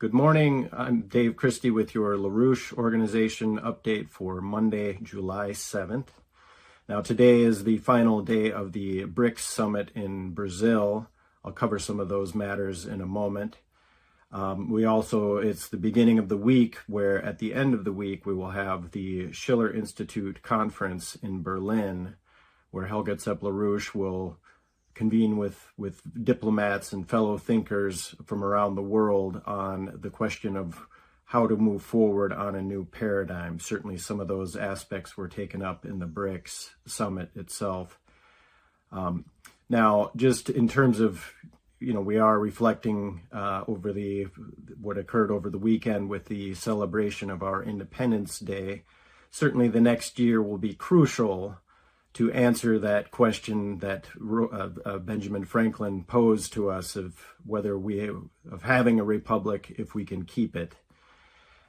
Good morning. I'm Dave Christie with your LaRouche organization update for Monday, July 7th. Now, today is the final day of the BRICS summit in Brazil. I'll cover some of those matters in a moment. It's the beginning of the week where at the end of the week we will have the Schiller Institute conference in Berlin, where Helga Zepp-LaRouche will convene with diplomats and fellow thinkers from around the world on the question of how to move forward on a new paradigm. Certainly some of those aspects were taken up in the BRICS summit itself. Now, just in terms of, we are reflecting over what occurred over the weekend with the celebration of our Independence Day. Certainly the next year will be crucial to answer that question that Benjamin Franklin posed to us of having a republic, if we can keep it.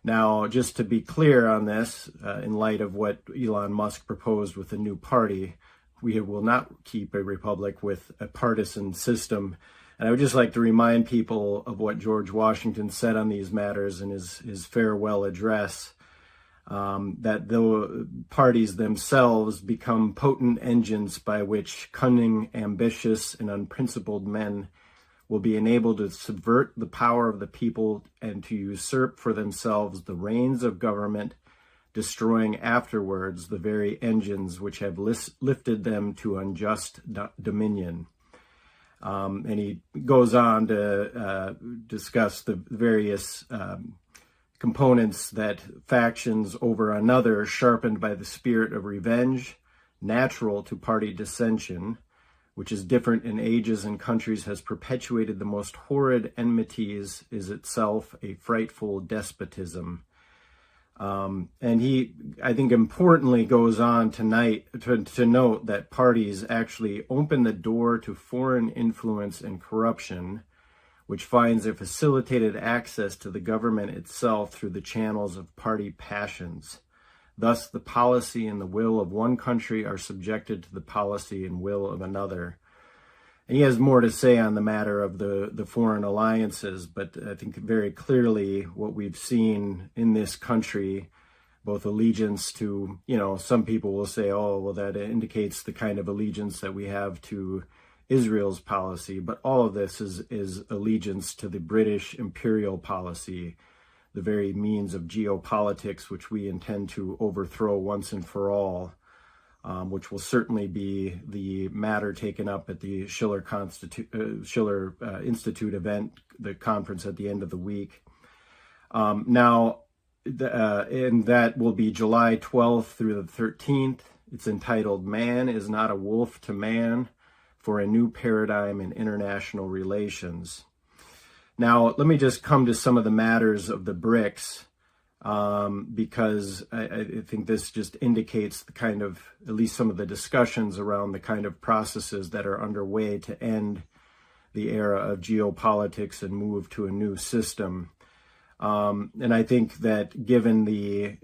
Now, just to be clear on this, in light of what Elon Musk proposed with the new party, we will not keep a republic with a partisan system. And I would just like to remind people of what George Washington said on these matters in his farewell address. That the parties themselves become potent engines by which cunning, ambitious, and unprincipled men will be enabled to subvert the power of the people and to usurp for themselves the reins of government, destroying afterwards the very engines which have lifted them to unjust dominion. And he goes on to discuss the various components that factions over another, sharpened by the spirit of revenge, natural to party dissension, which is different in ages and countries, has perpetuated the most horrid enmities, is itself a frightful despotism. And he, I think importantly, goes on tonight to note that parties actually open the door to foreign influence and corruption, which finds a facilitated access to the government itself through the channels of party passions. Thus, the policy and the will of one country are subjected to the policy and will of another. And he has more to say on the matter of the foreign alliances, but I think very clearly what we've seen in this country, both allegiance to, some people will say, oh, well, that indicates the kind of allegiance that we have to Israel's policy, but all of this is allegiance to the British imperial policy, the very means of geopolitics which we intend to overthrow once and for all, which will certainly be the matter taken up at the Schiller Institute event, the conference at the end of the week. And that will be July 12th through the 13th. It's entitled "Man is Not a Wolf to Man: for a New Paradigm in International Relations." Now, let me just come to some of the matters of the BRICS, because I think this just indicates the kind of, at least some of the discussions around the kind of processes that are underway to end the era of geopolitics and move to a new system. And I think that given the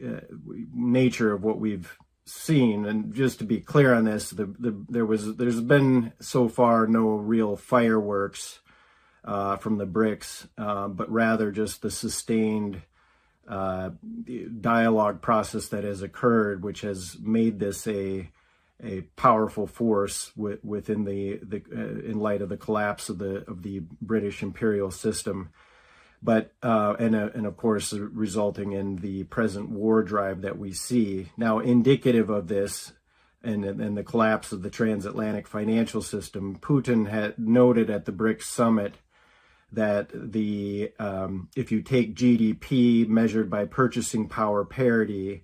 nature of what we've seen, and just to be clear on this, there's been so far no real fireworks from the BRICS, but rather just the sustained dialogue process that has occurred, which has made this a powerful force within in light of the collapse of the British imperial system. But and of course resulting in the present war drive that we see now, indicative of this and the collapse of the transatlantic financial system. Putin had noted at the BRICS summit that if you take GDP measured by purchasing power parity,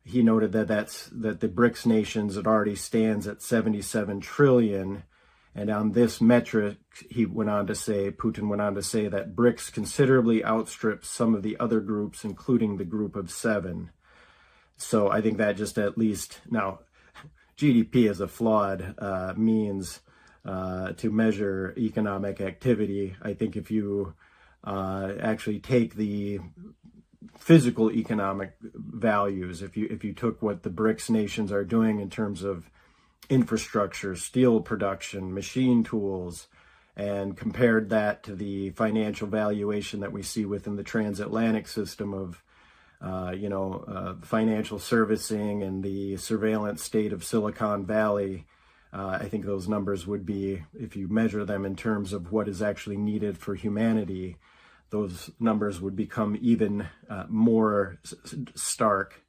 he noted that the BRICS nations, it already stands at 77 trillion. And on this metric, Putin went on to say that BRICS considerably outstrips some of the other groups, including the Group of Seven. So I think that just at least, now, GDP is a flawed means to measure economic activity. I think if you actually take the physical economic values, if you took what the BRICS nations are doing in terms of infrastructure, steel production, machine tools, and compared that to the financial valuation that we see within the transatlantic system of financial servicing and the surveillance state of Silicon Valley. I think those numbers would be, if you measure them in terms of what is actually needed for humanity, those numbers would become even more stark.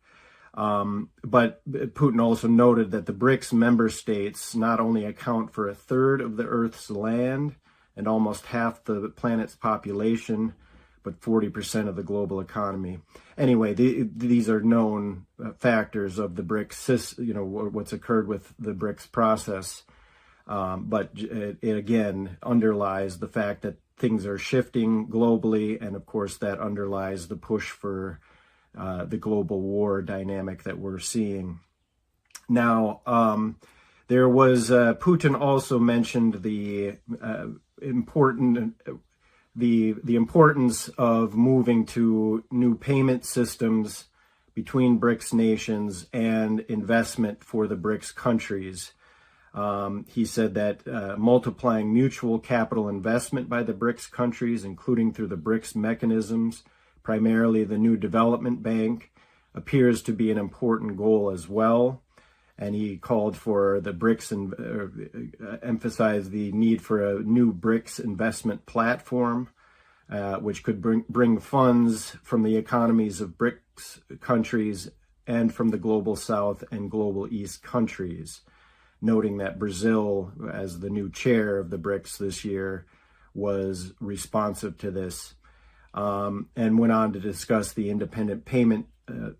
But Putin also noted that the BRICS member states not only account for a third of the Earth's land and almost half the planet's population, but 40% of the global economy. Anyway, these are known factors of the BRICS, what's occurred with the BRICS process. But it again underlies the fact that things are shifting globally, and of course that underlies the push for the global war dynamic that we're seeing. Now, there was, Putin also mentioned the importance of moving to new payment systems between BRICS nations and investment for the BRICS countries. He said that multiplying mutual capital investment by the BRICS countries, including through the BRICS mechanisms, primarily the new development bank, appears to be an important goal as well. And he called for the BRICS and emphasized the need for a new BRICS investment platform, which could bring funds from the economies of BRICS countries and from the global South and global East countries, noting that Brazil, as the new chair of the BRICS this year, was responsive to this, and went on to discuss the independent payment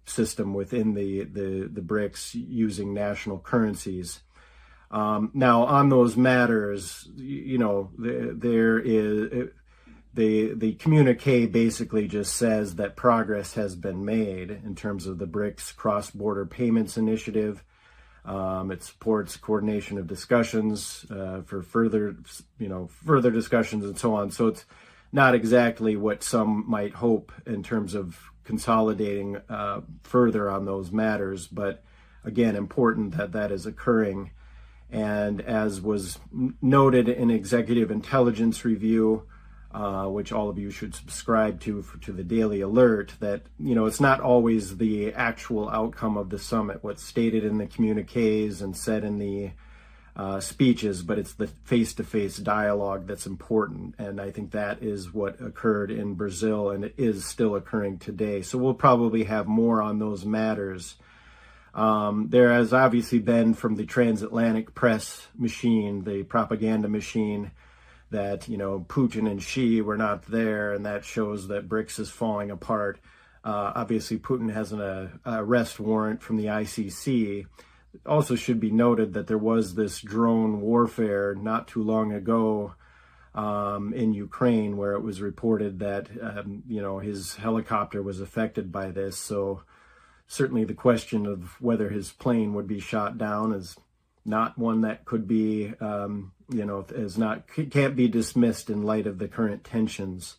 system within the BRICS using national currencies. Now, on those matters, there is the communique basically just says that progress has been made in terms of the BRICS cross-border payments initiative. It supports coordination of discussions for further discussions and so on. So it's not exactly what some might hope in terms of consolidating further on those matters, but again, important that that is occurring. And as was noted in Executive Intelligence Review, which all of you should subscribe to the Daily Alert, that, it's not always the actual outcome of the summit, what's stated in the communiques and said in the speeches, but it's the face-to-face dialogue that's important. And I think that is what occurred in Brazil, and it is still occurring today. So we'll probably have more on those matters. There has obviously been, from the transatlantic press machine, the propaganda machine, that, Putin and Xi were not there, and that shows that BRICS is falling apart. Obviously, Putin has an arrest warrant from the ICC. It also should be noted that there was this drone warfare not too long ago in Ukraine, where it was reported that, his helicopter was affected by this. So certainly the question of whether his plane would be shot down is not one that could be, can't be dismissed in light of the current tensions.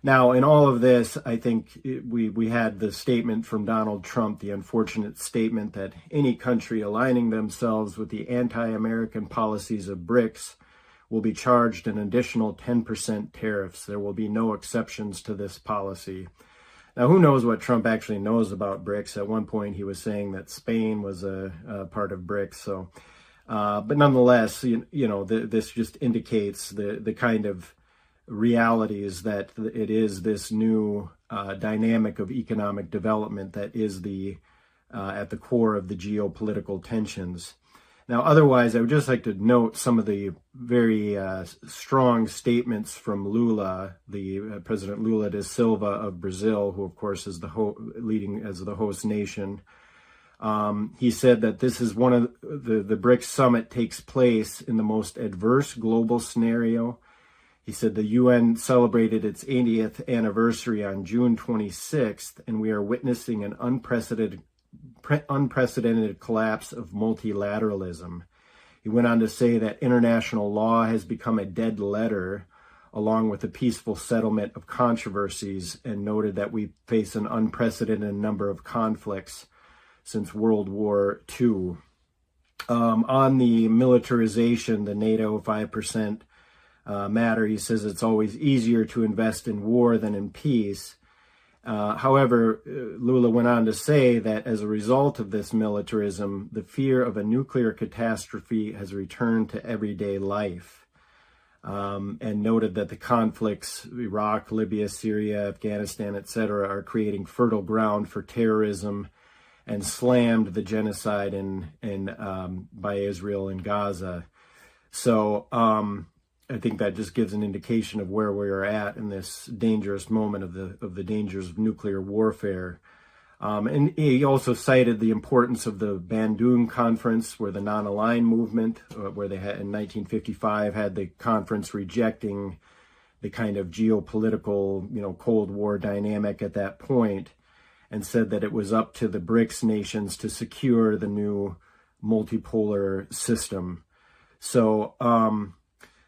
Now, in all of this, I think we had the statement from Donald Trump, the unfortunate statement that any country aligning themselves with the anti-American policies of BRICS will be charged an additional 10% tariffs. There will be no exceptions to this policy. Now, who knows what Trump actually knows about BRICS? At one point, he was saying that Spain was a part of BRICS. So, but nonetheless, this just indicates the kind of reality is that it is this new dynamic of economic development that is at the core of the geopolitical tensions. Now, otherwise, I would just like to note some of the very strong statements from Lula, the President Lula da Silva of Brazil, who of course is leading as the host nation. He said that this is one of the BRICS summit takes place in the most adverse global scenario. He said the UN celebrated its 80th anniversary on June 26th, and we are witnessing an unprecedented collapse of multilateralism. He went on to say that international law has become a dead letter, along with a peaceful settlement of controversies, and noted that we face an unprecedented number of conflicts since World War II. On the militarization, the NATO 5% matter. He says it's always easier to invest in war than in peace. However, Lula went on to say that as a result of this militarism, the fear of a nuclear catastrophe has returned to everyday life, and noted that the conflicts, Iraq, Libya, Syria, Afghanistan, etc., are creating fertile ground for terrorism, and slammed the genocide by Israel in Gaza. So I think that just gives an indication of where we are at in this dangerous moment of the dangers of nuclear warfare. And he also cited the importance of the Bandung Conference, where the non-aligned movement, where they had in 1955 had the conference rejecting the kind of geopolitical, Cold War dynamic at that point, and said that it was up to the BRICS nations to secure the new multipolar system. So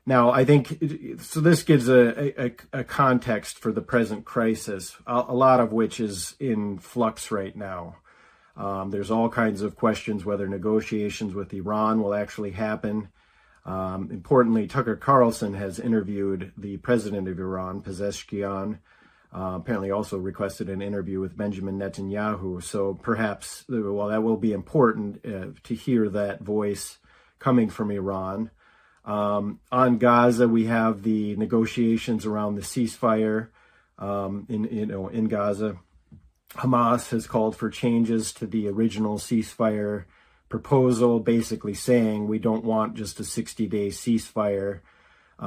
now I think, so this gives a context for the present crisis, a lot of which is in flux right now. There's all kinds of questions whether negotiations with Iran will actually happen. Importantly, Tucker Carlson has interviewed the president of Iran, Pezeshkian, apparently also requested an interview with Benjamin Netanyahu. So perhaps, well, that will be important to hear that voice coming from Iran. On Gaza, we have the negotiations around the ceasefire in Gaza. Hamas has called for changes to the original ceasefire proposal, basically saying we don't want just a 60-day ceasefire.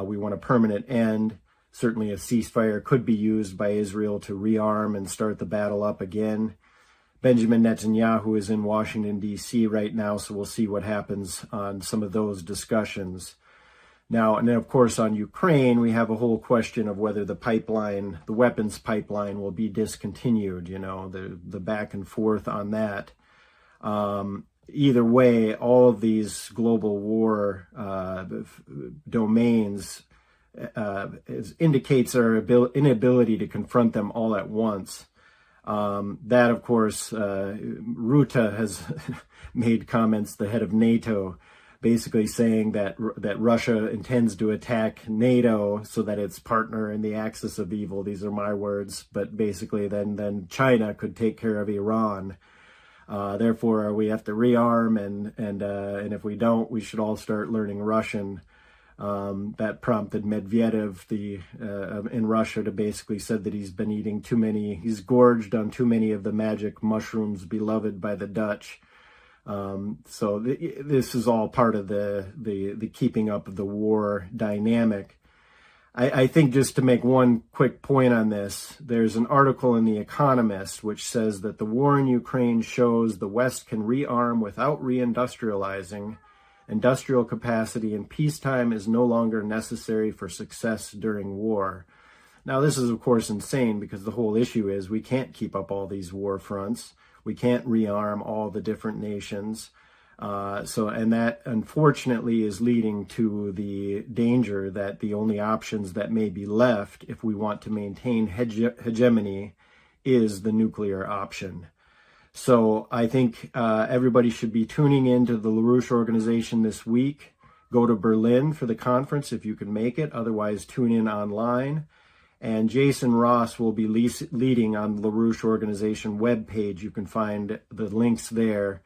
We want a permanent end. Certainly a ceasefire could be used by Israel to rearm and start the battle up again. Benjamin Netanyahu is in Washington, D.C. right now, so we'll see what happens on some of those discussions. Now, and then, of course, on Ukraine, we have a whole question of whether the pipeline, the weapons pipeline, will be discontinued, the back and forth on that. Either way, all of these global war domains indicates our inability to confront them all at once. That, of course, Rutte has made comments, the head of NATO, basically saying that Russia intends to attack NATO so that its partner in the axis of evil, these are my words, but basically then China could take care of Iran. Therefore, we have to rearm, and if we don't, we should all start learning Russian. That prompted Medvedev in Russia to basically said that he's been eating he's gorged on too many of the magic mushrooms beloved by the Dutch. So this is all part of the keeping up of the war dynamic. I think just to make one quick point on this, there's an article in The Economist which says that the war in Ukraine shows the West can rearm without reindustrializing. Industrial capacity in peacetime is no longer necessary for success during war. Now, this is, of course, insane because the whole issue is we can't keep up all these war fronts. We can't rearm all the different nations. And that, unfortunately, is leading to the danger that the only options that may be left if we want to maintain hegemony is the nuclear option. So I think everybody should be tuning into the LaRouche organization this week. Go to Berlin for the conference if you can make it. Otherwise, tune in online. And Jason Ross will be leading on the LaRouche organization webpage. You can find the links there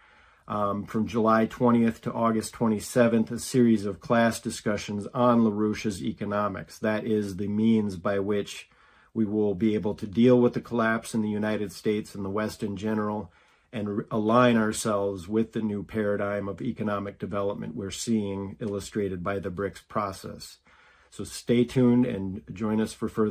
from July 20th to August 27th, a series of class discussions on LaRouche's economics. That is the means by which we will be able to deal with the collapse in the United States and the West in general, and align ourselves with the new paradigm of economic development we're seeing illustrated by the BRICS process. So stay tuned and join us for further